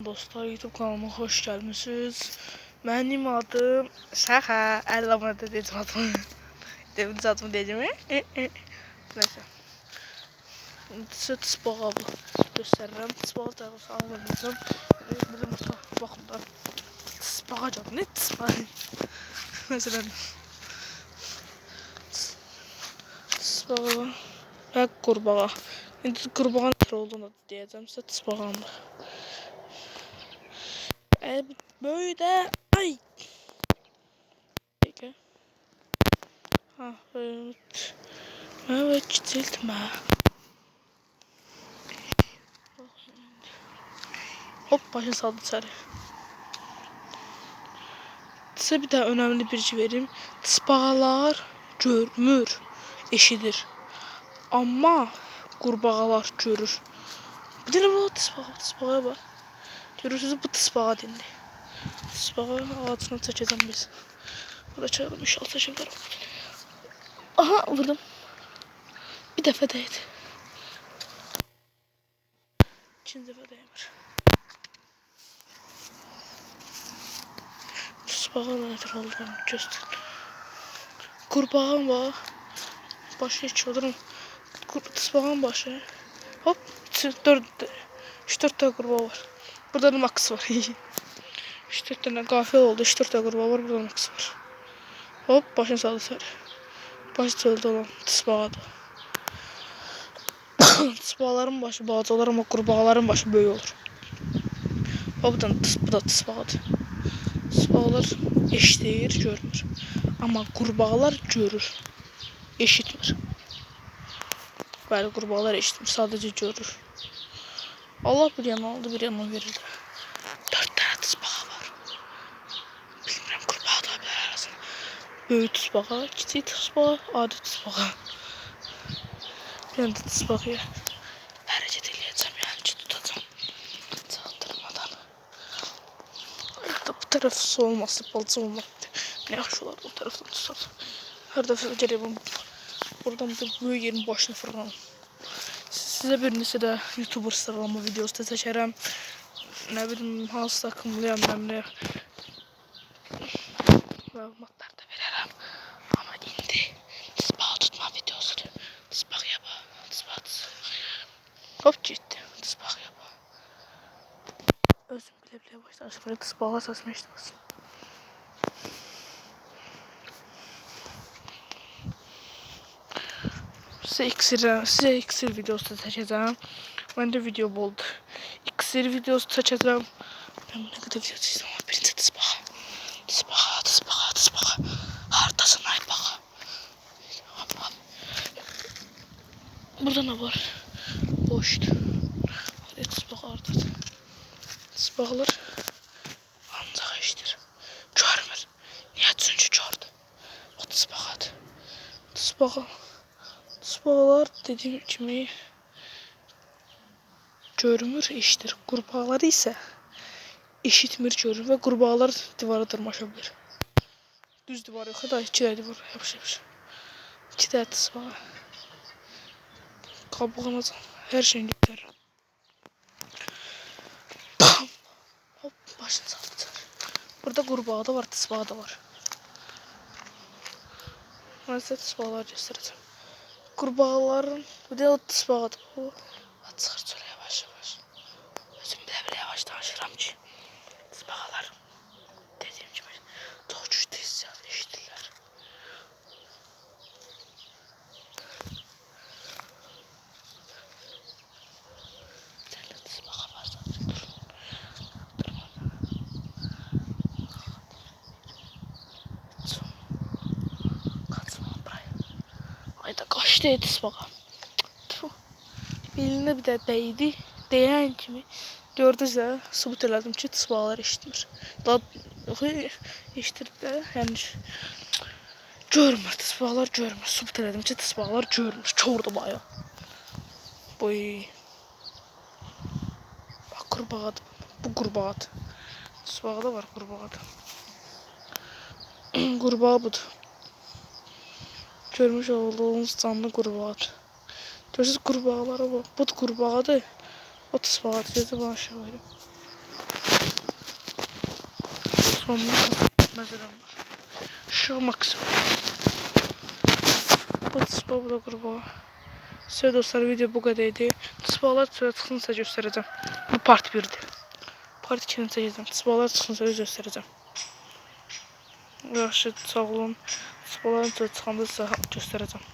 Dostlar, YouTube kanalıma hoş gelmişsiniz. Benim adım Saha. Ellamada dedim adımı. Demin adımı dedim mi? Neyse. Size tıspağabı gösteririm. Tıspağabı tarafı alabileceğim. Bizim bakın da tıspağacağım. Ne tıspağ? Mesela tıspağabı ve kurbağa. Şimdi kurbağanın ne olduğunu diyeceğim size tıspağabı. Böyle ay. Peki. Ha evet. Evet çizildim ha. Hop başa saldı sarı. Size bir daha önemli bir şey vereyim. Tıspağalar görmür, eşidir. Ama kurbağalar görür. Bir de bu tıspağa bak. Görürsünüz bu tıspağa dindi. Tıspağa ağzına çekeceğim biz. Burada çalalım inşallah çekebilirim. Aha vurdum. Bir defa değdi. İkinci defa değmir. Tıspağalar nedir olduğunu göster. Kurbağam var. Başı hiç olurum. Tıspağın başı. Hop. 3-4 tane kurbağa var. Burada da max var. 3-4 tane gafil oldu. 3-4 tane kurbağa var. Burada da max var. Hop başını saldı sarı. Başı çölde olan tıspağadır. Tıspağaların başı balaca olur ama kurbağaların başı böyük olur. Hop bu da tıspağadır. Tıspağalar eşitir, görmür. Ama kurbağalar görür. Eşitmir. Bəli, kurbağalar eşitmir, sadece görür. Allah bir yana aldı, bir yana verirdi. 4 tane tısbağa var. Bilmirəm, kurbağa da bilər arasında. Böyük tısbağa, kiçik tısbağa, adi tısbağa. Bir anda tısbağaya hərəkət eləyəcəm, yəni ki, tutacam. Çaldırmadan. Bu taraf su olması, balcı olmadı. Ne yaxşı olar bu tarafdan tutsam. Hər dəfə gələyəm, buradan bir böyük yerin başını fırlanım. Size bir de YouTuber sıralama videosu da çəkərəm. Ne bileyim, hansı takımlıyam, ne məlumatlar da verərəm. Ama indi tısbağa tutma videosudur. Tısbağa yapa, tısbağa hop getdi, tısbağa yapa. Özüm bilə başlamışım, böyle tısbağa səsimi eşitməsin. Size iksir videosu çəkəcəm. Məndə video boldu. İksir videosu çəkəcəm. Ben ne kadar video çəkəcəm ama birinci tısbağa. Tısbağa. Hardasın ay bağa. Burada ne var? Boşdu. Hadi tısbağa hardasın. Tısbağlar ancaq eşidir. Görmür. Niyə? Çünki gördü. O tısbağadır. Tısbağalar dediğim kimi görmür, eşitir. Kurbağalar ise eşitmir, görür ve kurbağalar divara tırmaşa bilir. Düz divar yok da 2 divar yapışır. 2 tane tısbağa. Kabuğuna her şeyini götürür. Hop başını saldı. Burada kurbağa da var, tısbağa da var. Ben size tısbağalar göstereceğim. Kurbağaların bir de o tısbağadır. O çıkar sonra yavaş. Özüm bile yavaş danışıram ki. Tısbağalar dediğim gibi çok güçlü hissiyat eşitirler. Bir tane tısbağa var zaten. Kaçma buraya. Ayda kaçtı tısbağa. Eline bir de değdi. Değen kimi gördünüzsə sübut elədim ki, tısbağalar eşitmir. Daha eşitdir də, yəni görmür, tısbağalar görmür. Sübut elədim ki, tısbağalar görmür. Kordu bayağı. Boy. Bak kurbağadır. Bu kurbağadır. Tısbağa da var kurbağadır. Kurbağa budur. Görmüş olduğunuz canlı kurbağadır. Görürsünüz kurbağalara bak. Bu kurbağadır. O tısbağadır. Gözü bana aşağı verim. Sonunda məsələn var. Işıq maksimum. Bu tıspa, bu da qurbağa. Size dostlar, video bu qədər idi. Tıspalar çıxsınsa göstərəcəm. Bu part 1'dir. Part 2'ni çəkəcəm. Tıspalar çıxsınsa göstərəcəm. Yaxşı, sağ olun. Tıspaların çıxanda sizə göstərəcəm.